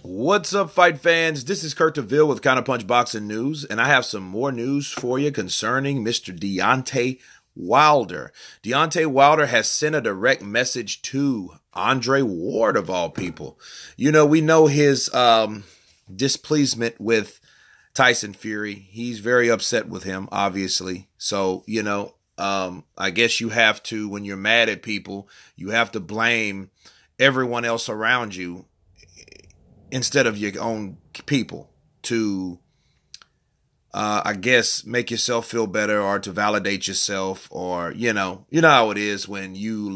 What's up, fight fans? This is Kurt DeVille with Counterpunch Boxing News, and I have some more news for you concerning Mr. Deontay Wilder. Deontay Wilder has sent a direct message to Andre Ward, of all people. You know, we know his displeasement with Tyson Fury. He's very upset with him, obviously. So, you know, I guess you have to, when you're mad at people, you have to blame everyone else around you instead of your own people to, I guess, make yourself feel better or to validate yourself, or, you know how it is when you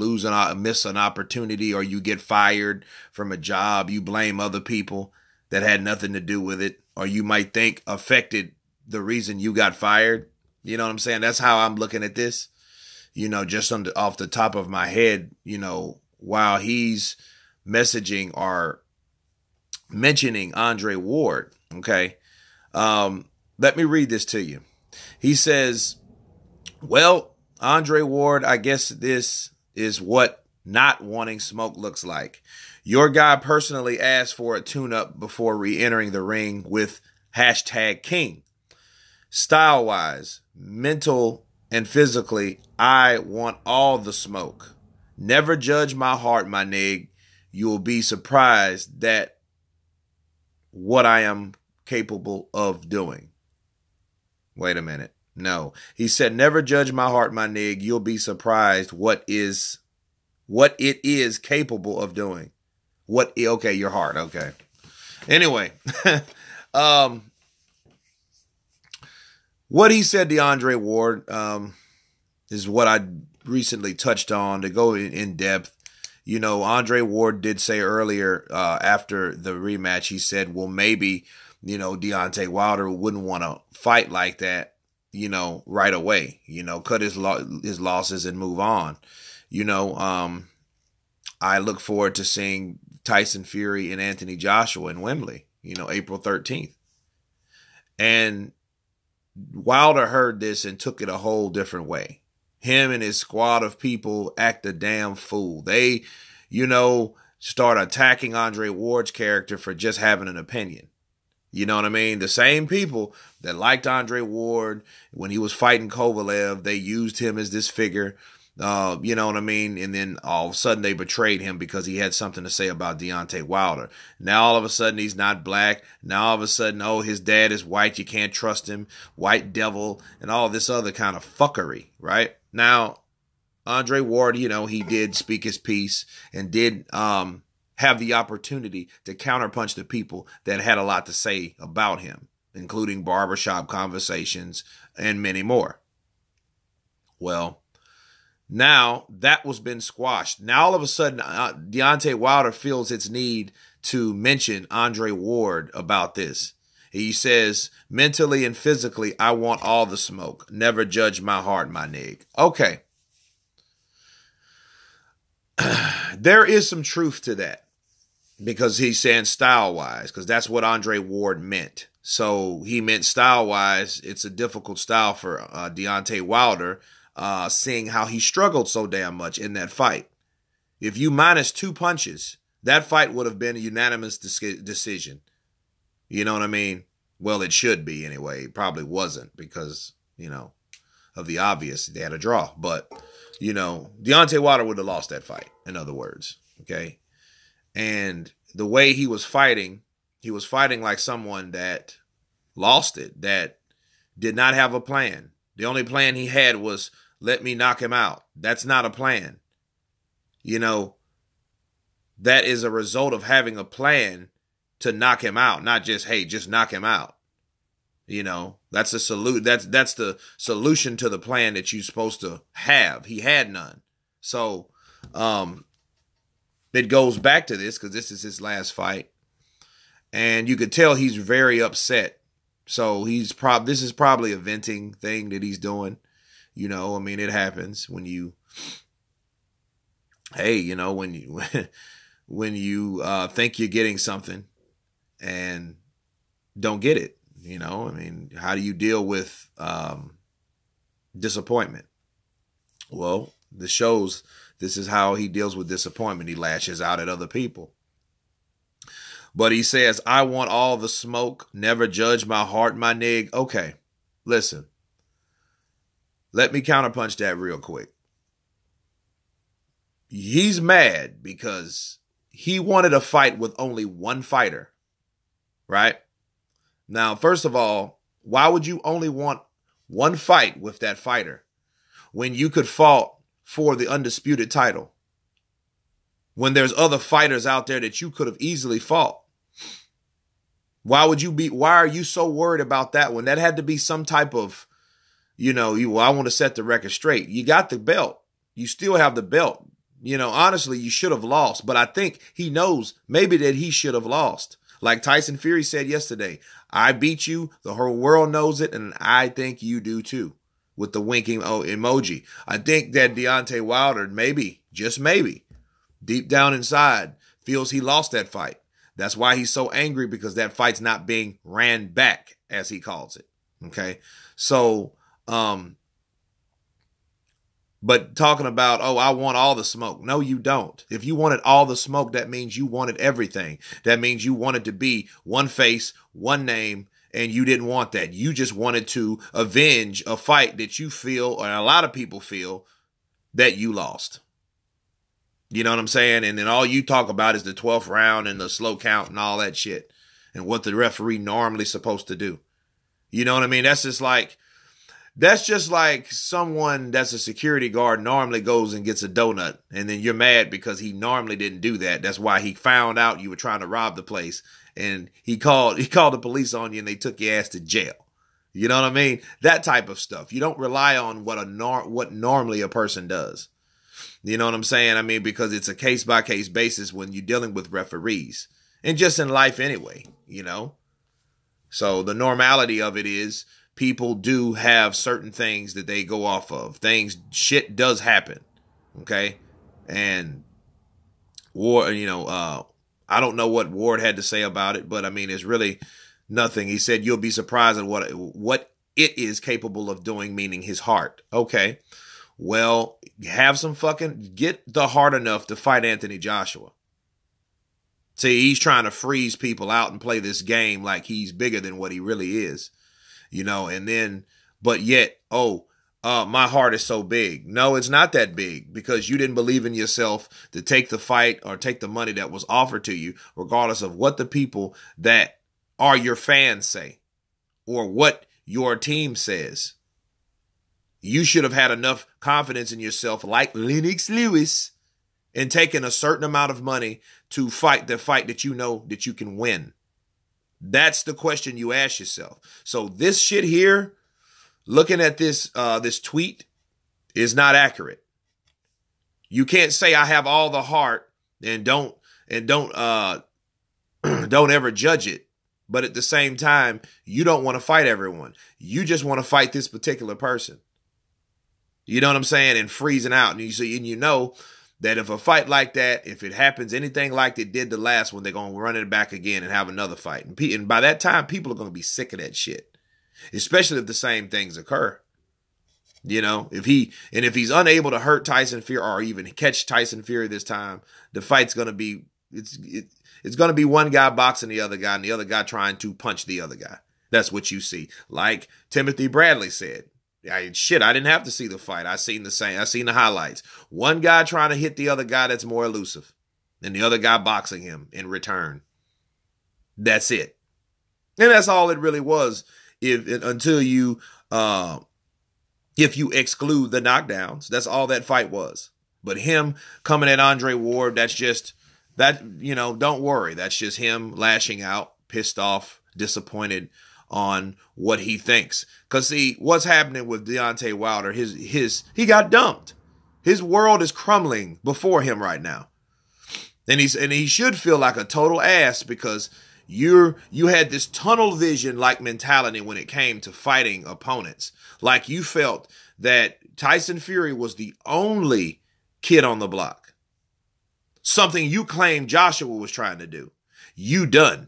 miss an opportunity or you get fired from a job. You blame other people that had nothing to do with it, or you might think affected the reason you got fired. You know what I'm saying? That's how I'm looking at this. You know, just off the top of my head, you know, while he's messaging or mentioning Andre Ward, okay? Let me read this to you. He says, well, Andre Ward, I guess this is what not wanting smoke looks like. Your guy personally asked for a tune-up before re-entering the ring with #King. Style-wise, mental and physically, I want all the smoke. Never judge my heart, my nig. You will be surprised that what I am capable of doing. Wait a minute. No. He said, never judge my heart, my nig. You'll be surprised what it is capable of doing. Okay, your heart. Okay. Anyway, what he said to Andre Ward is what I recently touched on to go in depth. You know, Andre Ward did say earlier after the rematch, he said, well, maybe, you know, Deontay Wilder wouldn't want to fight like that, you know, right away, you know, cut his losses and move on. You know, I look forward to seeing Tyson Fury and Anthony Joshua in Wembley, you know, April 13th. And Wilder heard this and took it a whole different way. Him and his squad of people act a damn fool. They, you know, start attacking Andre Ward's character for just having an opinion. You know what I mean? The same people that liked Andre Ward when he was fighting Kovalev, they used him as this figure. You know what I mean? And then all of a sudden they betrayed him because he had something to say about Deontay Wilder. Now all of a sudden he's not black. Now all of a sudden, oh, his dad is white. You can't trust him. White devil and all this other kind of fuckery, right? Now, Andre Ward, you know, he did speak his piece and did have the opportunity to counterpunch the people that had a lot to say about him, including barbershop conversations and many more. Well, now that was been squashed. Now all of a sudden, Deontay Wilder feels its need to mention Andre Ward about this. He says, mentally and physically, I want all the smoke. Never judge my heart, my nig. Okay. There is some truth to that because he's saying style-wise, because that's what Andre Ward meant. So he meant style-wise, it's a difficult style for Deontay Wilder, seeing how he struggled so damn much in that fight. If you minus 2 punches, that fight would have been a unanimous decision. You know what I mean? Well, it should be anyway. It probably wasn't because, you know, of the obvious. They had a draw. But, you know, Deontay Wilder would have lost that fight, in other words. Okay? And the way he was fighting like someone that lost it, that did not have a plan. The only plan he had was, let me knock him out. That's not a plan. You know, that is a result of having a plan to knock him out, not just, hey, just knock him out. You know, that's that's the solution to the plan that you're supposed to have. He had none. So it goes back to this because this is his last fight. And you could tell he's very upset. So this is probably a venting thing that he's doing. You know, I mean, it happens when you, hey, you know, when you think you're getting something and don't get it, you know, I mean, how do you deal with disappointment? Well, this shows this is how he deals with disappointment. He lashes out at other people. But he says, I want all the smoke. Never judge my heart, my nig. Okay, listen. Let me counterpunch that real quick. He's mad because he wanted a fight with only one fighter, right? Now, first of all, why would you only want one fight with that fighter when you could fight for the undisputed title? When there's other fighters out there that you could have easily fought. Why are you so worried about that one? That had to be some type of, I want to set the record straight. You got the belt. You still have the belt. Honestly, you should have lost. But I think he knows maybe that he should have lost. Like Tyson Fury said yesterday, I beat you. The whole world knows it. And I think you do too. With the winking emoji. I think that Deontay Wilder, maybe, just maybe, deep down inside, feels he lost that fight. That's why he's so angry, because that fight's not being ran back, as he calls it. Okay. So, but talking about, I want all the smoke. No, you don't. If you wanted all the smoke, that means you wanted everything. That means you wanted to be one face, one name, and you didn't want that. You just wanted to avenge a fight that you feel, or a lot of people feel, that you lost. You know what I'm saying? And then all you talk about is the 12th round and the slow count and all that shit. And what the referee normally supposed to do. You know what I mean? That's just like someone that's a security guard normally goes and gets a donut. And then you're mad because he normally didn't do that. That's why he found out you were trying to rob the place. And he called the police on you and they took your ass to jail. You know what I mean? That type of stuff. You don't rely on what normally a person does. You know what I'm saying? I mean, because it's a case-by-case basis when you're dealing with referees. And just in life anyway, So the normality of it is people do have certain things that they go off of. Shit does happen. Okay? And I don't know what Ward had to say about it, but I mean, it's really nothing. He said, you'll be surprised at what it is capable of doing, meaning his heart. Okay. Well, get the heart enough to fight Anthony Joshua. See, he's trying to freeze people out and play this game like he's bigger than what he really is, but yet, my heart is so big. No, it's not that big, because you didn't believe in yourself to take the fight or take the money that was offered to you, regardless of what the people that are your fans say or what your team says. You should have had enough confidence in yourself, like Lennox Lewis, in taking a certain amount of money to fight the fight that you know that you can win. That's the question you ask yourself. So this shit here, looking at this tweet, is not accurate. You can't say I have all the heart and don't ever judge it. But at the same time, you don't want to fight everyone. You just want to fight this particular person. You know what I'm saying? And freezing out. And you know that if a fight like that, if it happens anything like it did the last one, they're going to run it back again and have another fight. And by that time, people are going to be sick of that shit. Especially if the same things occur. If he's unable to hurt Tyson Fury or even catch Tyson Fury this time, the fight's going to be, it's going to be one guy boxing the other guy and the other guy trying to punch the other guy. That's what you see. Like Timothy Bradley said. I didn't have to see the fight. I seen the highlights. One guy trying to hit the other guy that's more elusive. And the other guy boxing him in return. That's it. And that's all it really was. If you exclude the knockdowns, that's all that fight was. But him coming at Andre Ward, that's just don't worry. That's just him lashing out, pissed off, disappointed on what he thinks. Because see, what's happening with Deontay Wilder, he got dumped. His world is crumbling before him right now. And he should feel like a total ass, because you had this tunnel vision like mentality when it came to fighting opponents. Like you felt that Tyson Fury was the only kid on the block. Something you claimed Joshua was trying to do. You done.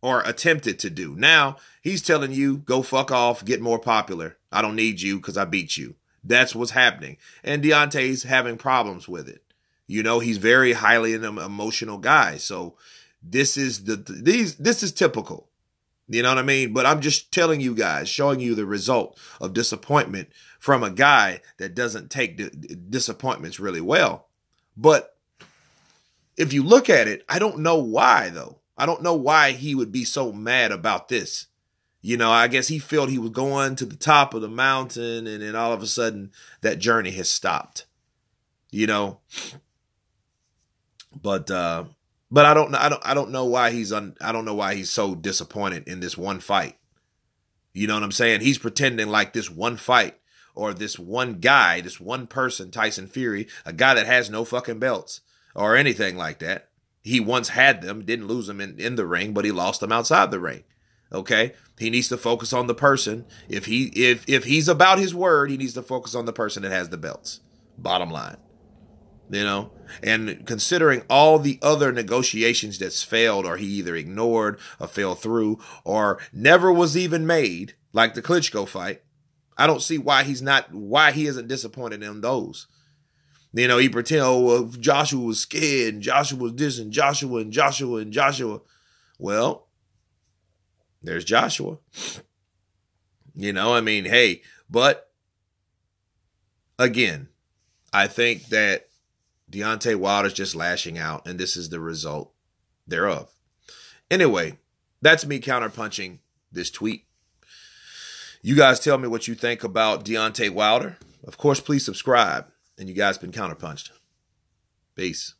Or attempted to do. Now, he's telling you, go fuck off, get more popular. I don't need you because I beat you. That's what's happening. And Deontay's having problems with it. He's very highly an emotional guy. So this is this is typical. You know what I mean? But I'm just telling you guys, showing you the result of disappointment from a guy that doesn't take disappointments really well. But if you look at it, I don't know why, though. I don't know why he would be so mad about this. You know, I guess he felt he was going to the top of the mountain, and then all of a sudden that journey has stopped. You know, but I don't know why I don't know why he's so disappointed in this one fight. You know what I'm saying? He's pretending like this one fight or this one guy, this one person, Tyson Fury, a guy that has no fucking belts or anything like that. He once had them, didn't lose them in the ring, but he lost them outside the ring. Okay? He needs to focus on the person. If he's about his word, he needs to focus on the person that has the belts. Bottom line. You know, and considering all the other negotiations that's failed, or he either ignored or fell through or never was even made, like the Klitschko fight, I don't see why he isn't disappointed in those. You know, he pretend, oh, well, Joshua was scared and Joshua was this and Joshua and Joshua and Joshua. Well, there's Joshua. You know, I mean, hey, but again, I think that Deontay Wilder's just lashing out, and this is the result thereof. Anyway, that's me counterpunching this tweet. You guys tell me what you think about Deontay Wilder. Of course, please subscribe. And you guys been counterpunched. Peace.